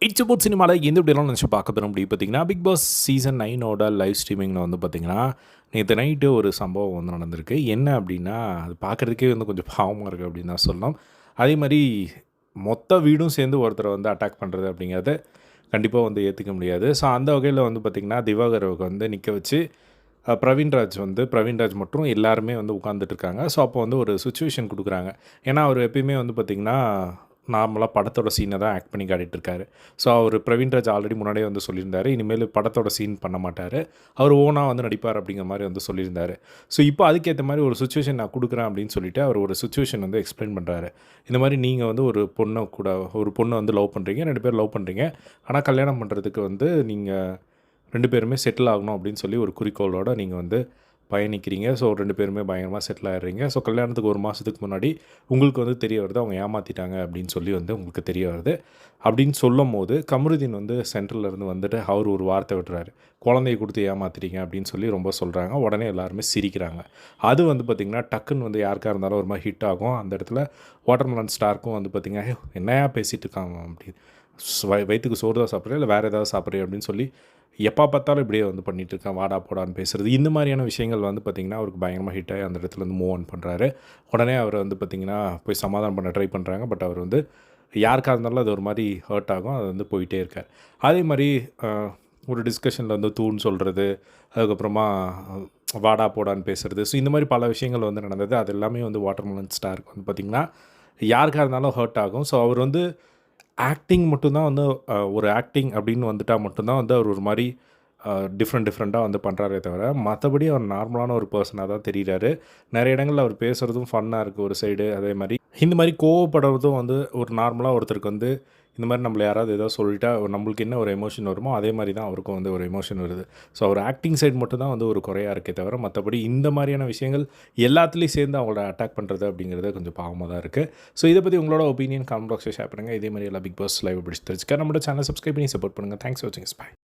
It's about சினிமாவில் எந்த இப்படிலாம் நினச்சி பார்க்க போகிறோம் அப்படி பார்த்தீங்கன்னா, பிக் பாஸ் சீசன் 9ஓட லைவ் ஸ்ட்ரீமிங்கில் வந்து பார்த்தீங்கன்னா, நேற்று நைட்டு ஒரு சம்பவம் வந்து நடந்திருக்கு. என்ன அப்படின்னா, அது பார்க்குறதுக்கே வந்து கொஞ்சம் பாவமாக இருக்குது அப்படின்னு தான் சொல்லணும். அதே மாதிரி மொத்த வீடும் சேர்ந்து ஒருத்தரை வந்து அட்டாக் பண்ணுறது அப்படிங்கிறத கண்டிப்பாக வந்து ஏற்றுக்க முடியாது. ஸோ அந்த வகையில் வந்து பார்த்திங்கன்னா, திவாகருக்கு வந்து நிற்க வச்சு பிரவீன்ராஜ் மற்றும் எல்லாருமே வந்து உட்காந்துட்டு இருக்காங்க. ஸோ அப்போ வந்து ஒரு சிச்சுவேஷன் கொடுக்குறாங்க. ஏன்னா அவர் எப்பயுமே வந்து பார்த்திங்கன்னா, நார்மலாக படத்தோட சீனை தான் ஆக்ட் பண்ணி காட்டிகிட்டு இருக்காரு. ஸோ அவர் பிரவீன்ராஜ் ஆல்ரெடி முன்னாடியே வந்து சொல்லியிருந்தார், இனிமேல் படத்தோட சீன் பண்ண மாட்டார், அவர் ஓனாக வந்து நடிப்பார் அப்படிங்கிற மாதிரி வந்து சொல்லியிருந்தார். ஸோ இப்போ அதுக்கேற்ற மாதிரி ஒரு சுச்சுவேஷன் நான் கொடுக்குறேன் அப்படின்னு சொல்லிட்டு அவர் ஒரு சுச்சுவேஷன் வந்து எக்ஸ்பிளைன் பண்ணுறாரு. இந்த மாதிரி நீங்கள் வந்து ஒரு பொண்ணை வந்து லவ் பண்ணுறீங்க, 2 பேர் லவ் பண்ணுறீங்க, ஆனால் கல்யாணம் பண்ணுறதுக்கு வந்து நீங்கள் 2 பேருமே செட்டில் ஆகணும் அப்படின்னு சொல்லி ஒரு குறிக்கோளோடு நீங்கள் வந்து பயணிக்கிறீங்க. ஸோ 2 பேருமே பயங்கரமாக செட்டில் ஆகிடுறீங்க. ஸோ கல்யாணத்துக்கு 1 மாதத்துக்கு முன்னாடி உங்களுக்கு வந்து தெரிய வருது அவங்க ஏமாற்றிட்டாங்க அப்படின்னு சொல்லி வந்து உங்களுக்கு தெரிய வருது. அப்படின்னு சொல்லும்போது கமருதீன் வந்து சென்ட்ரல்லேருந்து வந்துட்டு அவர் ஒரு வார்த்தை விட்டுறாரு, குழந்தைய கொடுத்து ஏமாற்றிட்டீங்க அப்படின்னு சொல்லி ரொம்ப சொல்கிறாங்க. உடனே எல்லாருமே சிரிக்கிறாங்க. அது வந்து பார்த்திங்கன்னா டக்குன்னு வந்து யாருக்காக இருந்தாலும் ஒரு மாதிரி ஹிட் ஆகும். அந்த இடத்துல வாட்டர்மெலன் ஸ்டாருக்கும் வந்து பார்த்திங்கன்னா, என்னையா பேசிகிட்டு இருக்காங்க அப்படின்னு, வயிற்றுக்கு சோறு தான் சாப்பிட்றேன் இல்லை வேறு ஏதாவது சாப்பிட்றேன் அப்படின்னு சொல்லி எப்போ பார்த்தாலும் இப்படியே வந்து பண்ணிகிட்ருக்கேன், வாடா போடான்னு பேசுகிறது, இந்த மாதிரியான விஷயங்கள் வந்து பார்த்திங்கன்னா அவருக்கு பயங்கரமாக ஹிட் ஆகி அந்த இடத்துல வந்து மூவ் ஆன் பண்ணுறாரு. உடனே அவர் வந்து பார்த்திங்கன்னா போய் சமாதானம் பண்ண ட்ரை பண்ணுறாங்க. பட் அவர் வந்து யாருக்காக இருந்தாலும் அது ஒரு மாதிரி ஹர்ட் ஆகும், அது வந்து போயிட்டே இருக்கார். அதே மாதிரி ஒரு டிஸ்கஷனில் வந்து தூண் சொல்கிறது, அதுக்கப்புறமா வாடா போடான்னு பேசுகிறது, ஸோ இந்த மாதிரி பல விஷயங்கள் வந்து நடந்தது. அது எல்லாமே வந்து வாட்டர்மெலன் ஸ்டாருக்கு வந்து பார்த்திங்கன்னா யாருக்காக இருந்தாலும் ஹர்ட் ஆகும். ஸோ அவர் வந்து ஆக்டிங் மட்டும்தான் வந்து ஒரு ஆக்டிங் அப்படின்னு வந்துட்டால் மட்டும்தான் வந்து அவர் ஒரு மாதிரி டிஃப்ரெண்ட்டாக வந்து பண்ணுறாரே தவிர, மற்றபடி அவர் நார்மலான ஒரு பர்சனாக தான் தெரிகிறாரு. நிறைய இடங்களில் அவர் பேசுகிறதும் ஃபன்னாக இருக்குது ஒரு சைடு. அதே மாதிரி இந்த மாதிரி கோவப்படுறதும் வந்து ஒரு நார்மலாக ஒருத்தருக்கு வந்து இந்த மாதிரி நம்மளை யாராவது ஏதோ சொல்லிட்டா நம்மளுக்கு என்ன ஒரு எமோஷன் வருமோ அதே மாதிரி தான் அவருக்கும் வந்து ஒரு எமோஷன் வருது. ஸோ அவர் ஆக்டிங் சைடு மட்டும் தான் வந்து ஒரு குறையாக இருக்கே தவிர, மற்றபடி இந்த மாதிரியான விஷயங்கள் எல்லாத்துலேயும் சேர்ந்து அவங்கள அட்டாக் பண்ணுறது அப்படிங்கிறது கொஞ்சம் பாவமாக தான் இருக்குது. ஸோ இதை பற்றி உங்களோட ஒப்பீனியன் கமெண்ட் பாக்ஸில் ஷேர் பண்ணுங்கள். இதே மாதிரி எல்லா பிக் பாஸ் லைவ் பிடிச்சி தெரிஞ்சுக்க நம்மளோட சேனல் சப்ஸ்கிரைப் பண்ணி சப்போர்ட் பண்ணுங்கள். தேங்க்ஸ் ஃபார் வாட்சிங். பை.